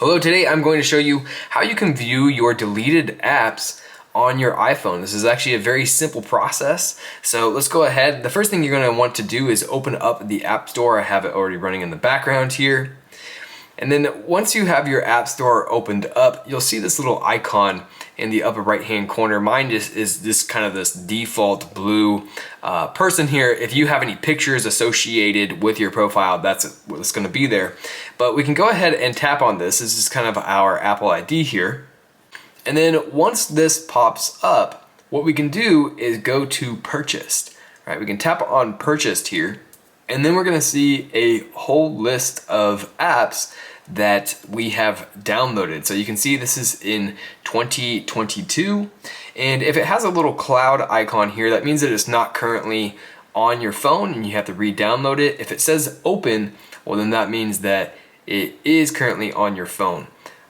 Hello, today I'm going to show you how you can view your deleted apps on your iPhone. This is actually a very simple process. So let's go ahead. The first thing you're going to want to do is open up the App Store. I have it already running in the background here. And then once you have your App Store opened up, you'll see this little icon in the upper right hand corner. Mine is this kind of this default blue person here. If you have any pictures associated with your profile, that's what's going to be there. But we can go ahead and tap on this. This is kind of our Apple ID here. And then once this pops up, what we can do is go to purchased. Right? We can tap on purchased here. And then we're going to see a whole list of apps that we have downloaded. So you can see this is in 2022. And if it has a little cloud icon here, that means that it's not currently on your phone and you have to re-download it. If it says open, well then that means that it is currently on your phone.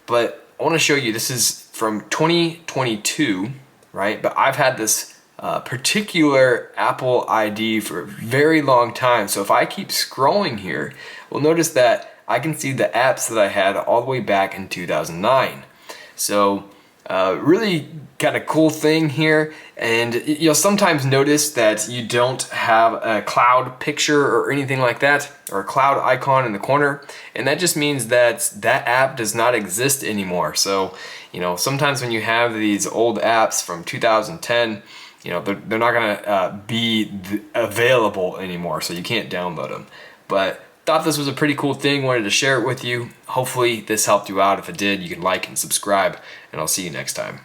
But I want to show you, this is from 2022, right? But I've had this particular Apple ID for a very long time. So if I keep scrolling here, we'll notice that I can see the apps that I had all the way back in 2009. So really kind of cool thing here. And you'll sometimes notice that you don't have a cloud picture or anything like that, or a cloud icon in the corner. And that just means that that app does not exist anymore. So, you know, sometimes when you have these old apps from 2010, you know, they're not gonna be available anymore, so you can't download them. But thought this was a pretty cool thing, wanted to share it with you. Hopefully this helped you out. If it did, you can like and subscribe, and I'll see you next time.